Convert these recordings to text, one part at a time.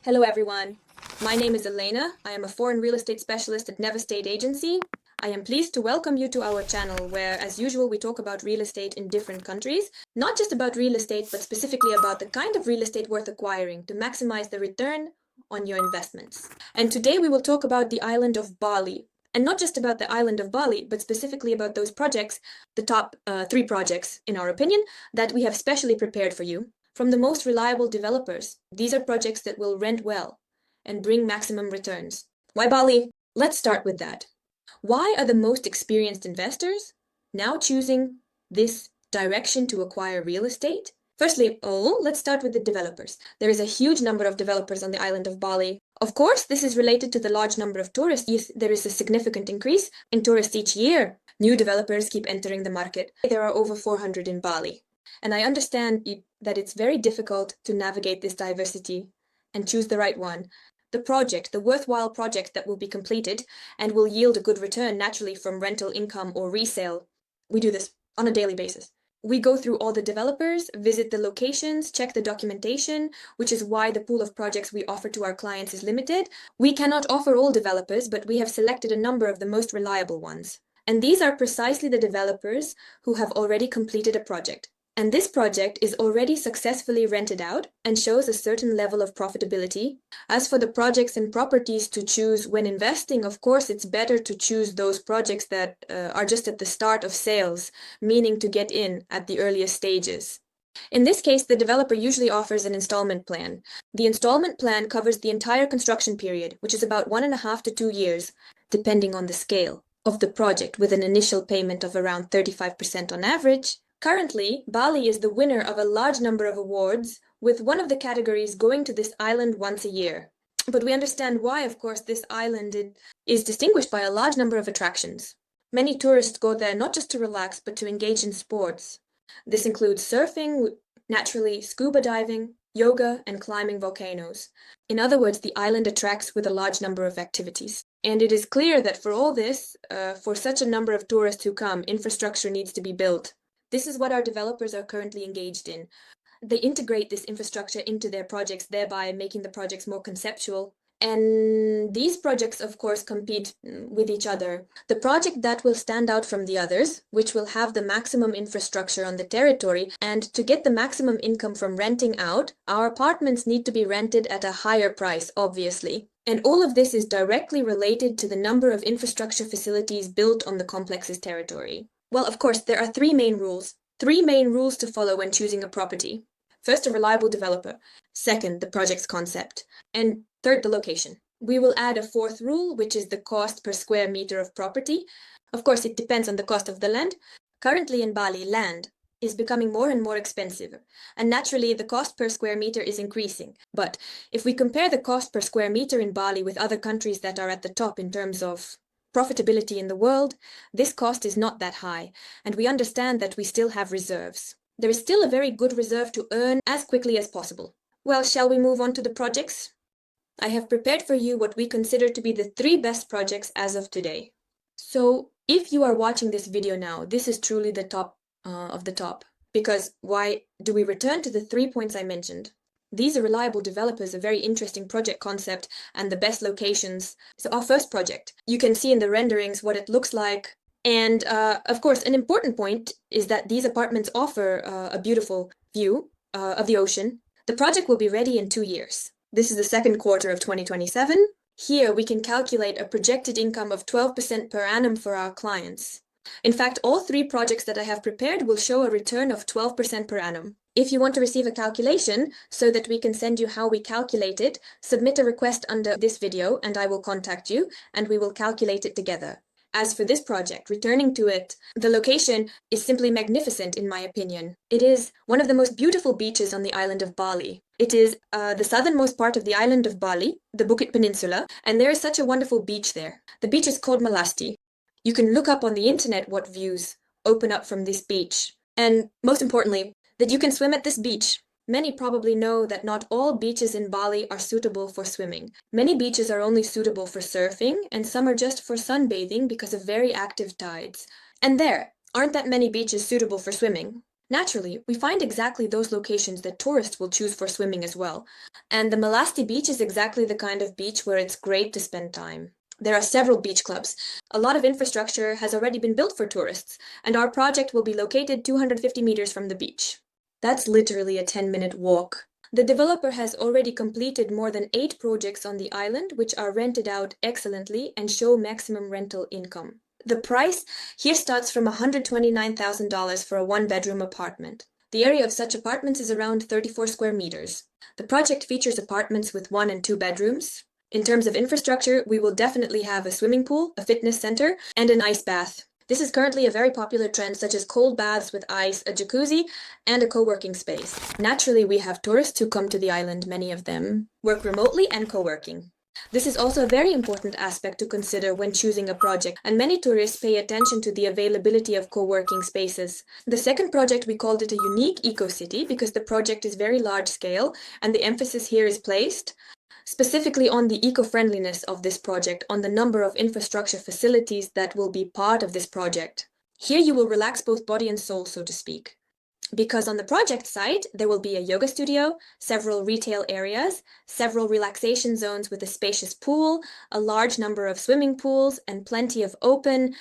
Hello everyone, my name is Elena. I am a foreign real estate specialist at Nevestate agency. I am pleased to welcome you to our channel where, as usual, we talk about real estate in different countries. Not just about real estate, but specifically about the kind of real estate worth acquiring to maximize the return on your investments. And today we will talk about the island of Bali. And not just about the island of Bali, but specifically about those projects, the top 3 projects, in our opinion, that we have specially prepared for you from the most reliable developers. These are projects that will rent well and bring maximum returns. Why Bali? Let's start with that. Why are the most experienced investors now choosing this direction to acquire real estate? Firstly, let's start with the developers. There is a huge number of developers on the island of Bali. Of course, this is related to the large number of tourists. Yes, there is a significant increase in tourists each year. New developers keep entering the market. There are over 400 in Bali. And I understand that it's very difficult to navigate this diversity and choose the right one. The project, the worthwhile project that will be completed and will yield a good return naturally from rental income or resale. We do this on a daily basis. We go through all the developers, visit the locations, check the documentation, which is why the pool of projects we offer to our clients is limited. We cannot offer all developers, but we have selected a number of the most reliable ones. And these are precisely the developers who have already completed a project. And this project is already successfully rented out and shows a certain level of profitability. As for the projects and properties to choose when investing, of course, it's better to choose those projects that are just at the start of sales, meaning to get in at the earliest stages. In this case, the developer usually offers an installment plan. The installment plan covers the entire construction period, which is about 1.5 to 2 years, depending on the scale of the project, with an initial payment of around 35% on average. Currently, Bali is the winner of a large number of awards, with one of the categories going to this island once a year. But we understand why, of course, this island is distinguished by a large number of attractions. Many tourists go there not just to relax, but to engage in sports. This includes surfing, naturally scuba diving, yoga, and climbing volcanoes. In other words, the island attracts with a large number of activities. And it is clear that for all this, for such a number of tourists who come, infrastructure needs to be built. This is what our developers are currently engaged in. They integrate this infrastructure into their projects, thereby making the projects more conceptual. And these projects, of course, compete with each other. The project that will stand out from the others, which will have the maximum infrastructure on the territory, and to get the maximum income from renting out, our apartments need to be rented at a higher price, obviously. And all of this is directly related to the number of infrastructure facilities built on the complex's territory. Well, of course, there are 3 main rules. 3 main rules to follow when choosing a property. First, a reliable developer. Second, the project's concept. And third, the location. We will add a 4th rule, which is the cost per square meter of property. Of course, it depends on the cost of the land. Currently in Bali, land is becoming more and more expensive. And naturally, the cost per square meter is increasing. But if we compare the cost per square meter in Bali with other countries that are at the top in terms of profitability in the world, this cost is not that high, and we understand that we still have reserves. There is still a very good reserve to earn as quickly as possible. Well, shall we move on to the projects? I have prepared for you what we consider to be the 3 best projects as of today. So, if you are watching this video now, this is truly the top of the top. Because why do we return to the 3 points I mentioned? These are reliable developers, a very interesting project concept, and the best locations. So our first project, you can see in the renderings what it looks like. And of course, an important point is that these apartments offer a beautiful view of the ocean. The project will be ready in 2 years. This is the second quarter of 2027. Here we can calculate a projected income of 12% per annum for our clients. In fact, all 3 projects that I have prepared will show a return of 12% per annum. If you want to receive a calculation so that we can send you how we calculate it, submit a request under this video and I will contact you and we will calculate it together. As for this project, returning to it, the location is simply magnificent in my opinion. It is one of the most beautiful beaches on the island of Bali. It is the southernmost part of the island of Bali, the Bukit Peninsula, and there is such a wonderful beach there. The beach is called Melasti. You can look up on the internet what views open up from this beach. And most importantly, that you can swim at this beach. Many probably know that not all beaches in Bali are suitable for swimming. Many beaches are only suitable for surfing, and some are just for sunbathing because of very active tides. And there aren't that many beaches suitable for swimming. Naturally, we find exactly those locations that tourists will choose for swimming as well. And the Nevestate beach is exactly the kind of beach where it's great to spend time. There are several beach clubs. A lot of infrastructure has already been built for tourists, and our project will be located 250 meters from the beach. That's literally a 10-minute walk. The developer has already completed more than 8 projects on the island, which are rented out excellently and show maximum rental income. The price here starts from $129,000 for a one-bedroom apartment. The area of such apartments is around 34 square meters. The project features apartments with 1 and 2 bedrooms. In terms of infrastructure, we will definitely have a swimming pool, a fitness center, and an ice bath. This is currently a very popular trend, such as cold baths with ice, a jacuzzi, and a co-working space. Naturally, we have tourists who come to the island, many of them work remotely and co-working. This is also a very important aspect to consider when choosing a project, and many tourists pay attention to the availability of co-working spaces. The second project, we called it a unique eco-city because the project is very large scale, and the emphasis here is placed specifically on the eco-friendliness of this project, on the number of infrastructure facilities that will be part of this project. Here you will relax both body and soul, so to speak. Because on the project site, there will be a yoga studio, several retail areas, several relaxation zones with a spacious pool, a large number of swimming pools, and plenty of open,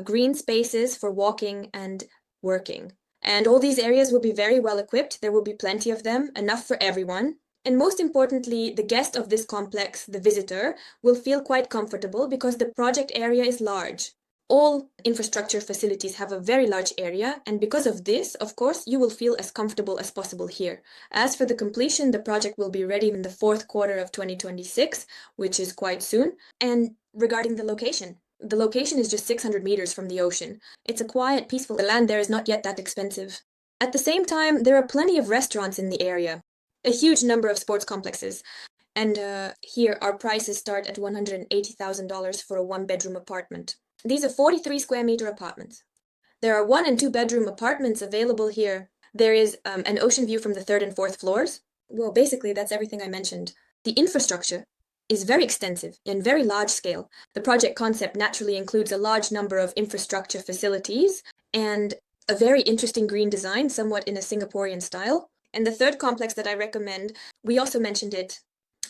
green spaces for walking and working. And all these areas will be very well equipped. There will be plenty of them, enough for everyone. And most importantly, the guest of this complex, the visitor, will feel quite comfortable because the project area is large. All infrastructure facilities have a very large area, and because of this, of course, you will feel as comfortable as possible here. As for the completion, the project will be ready in the fourth quarter of 2026, which is quite soon. And regarding the location is just 600 meters from the ocean. It's a quiet, peaceful land. There is not yet that expensive. At the same time, there are plenty of restaurants in the area, a huge number of sports complexes. And here, our prices start at $180,000 for a one-bedroom apartment. These are 43 square meter apartments. There are 1 and 2 bedroom apartments available here. There is an ocean view from the 3rd and 4th floors. Well, basically, that's everything I mentioned. The infrastructure is very extensive and very large scale. The project concept naturally includes a large number of infrastructure facilities and a very interesting green design, somewhat in a Singaporean style. And the third complex that I recommend, we also mentioned it.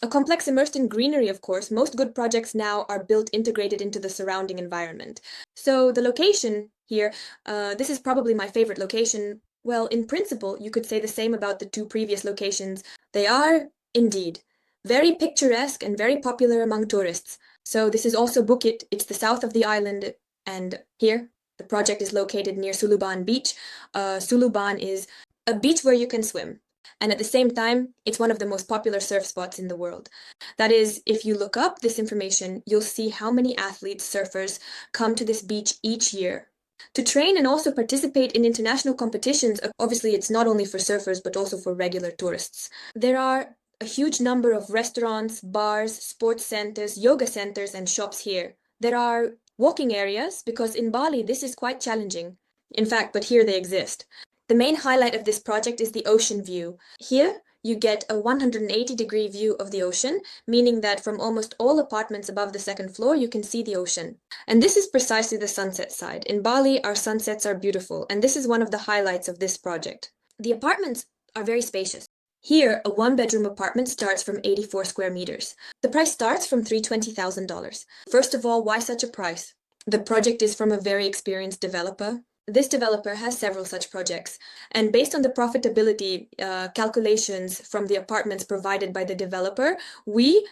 A complex immersed in greenery, of course. Most good projects now are built integrated into the surrounding environment. So the location here, this is probably my favorite location. Well, in principle, you could say the same about the 2 previous locations. They are, indeed, very picturesque and very popular among tourists. So this is also Bukit. It's the south of the island. And here, the project is located near Suluban Beach. Suluban is a beach where you can swim. And at the same time, it's one of the most popular surf spots in the world. That is, if you look up this information, you'll see how many athletes, surfers, come to this beach each year to train and also participate in international competitions. Obviously, it's not only for surfers, but also for regular tourists. There are a huge number of restaurants, bars, sports centers, yoga centers, and shops here. There are walking areas, because in Bali, this is quite challenging. In fact, but here they exist. The main highlight of this project is the ocean view. Here, you get a 180-degree view of the ocean, meaning that from almost all apartments above the 2nd floor, you can see the ocean. And this is precisely the sunset side. In Bali, our sunsets are beautiful, and this is one of the highlights of this project. The apartments are very spacious. Here, a one-bedroom apartment starts from 84 square meters. The price starts from $320,000. First of all, why such a price? The project is from a very experienced developer. This developer has several such projects, and based on the profitability calculations from the apartments provided by the developer, we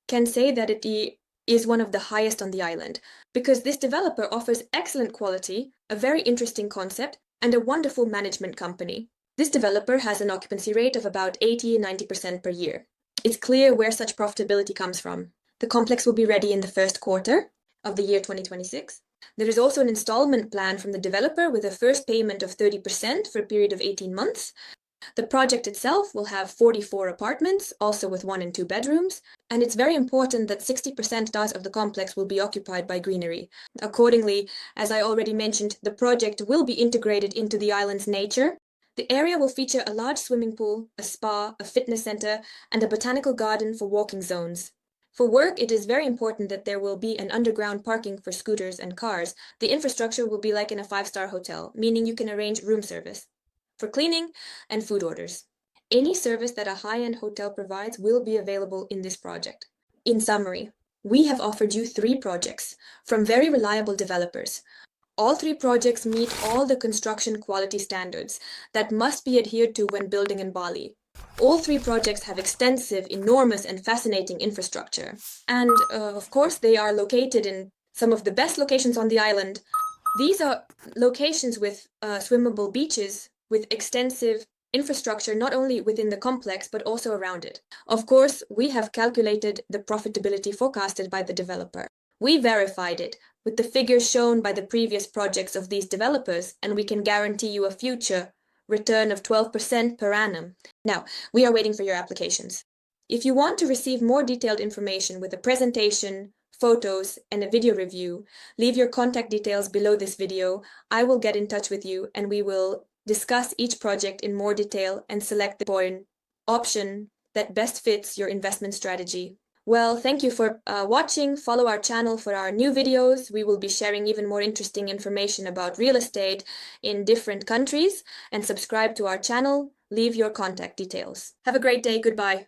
can say that it is one of the highest on the island, because this developer offers excellent quality, a very interesting concept, and a wonderful management company. This developer has an occupancy rate of about 80-90% per year. It's clear where such profitability comes from. The complex will be ready in the first quarter of the year 2026. There is also an installment plan from the developer with a first payment of 30% for a period of 18 months. The project itself will have 44 apartments, also with 1 and 2 bedrooms, and it's very important that 60% of the complex will be occupied by greenery. Accordingly, as I already mentioned, the project will be integrated into the island's nature. The area will feature a large swimming pool, a spa, a fitness center, and a botanical garden for walking zones. For work, it is very important that there will be an underground parking for scooters and cars. The infrastructure will be like in a 5-star hotel, meaning you can arrange room service. for cleaning and food orders. Any service that a high-end hotel provides will be available in this project. In summary, we have offered you 3 projects from very reliable developers. All 3 projects meet all the construction quality standards that must be adhered to when building in Bali. All 3 projects have extensive, enormous, and fascinating infrastructure. And of course, they are located in some of the best locations on the island. These are locations with swimmable beaches, with extensive infrastructure not only within the complex but also around it. Of course, we have calculated the profitability forecasted by the developer. We verified it with the figures shown by the previous projects of these developers, and we can guarantee you a future return of 12% per annum. Now, we are waiting for your applications. If you want to receive more detailed information with a presentation, photos, and a video review, leave your contact details below this video. I will get in touch with you and we will discuss each project in more detail and select the option that best fits your investment strategy. Well, thank you for watching. Follow our channel for our new videos. We will be sharing even more interesting information about real estate in different countries. And subscribe to our channel. Leave your contact details. Have a great day. Goodbye.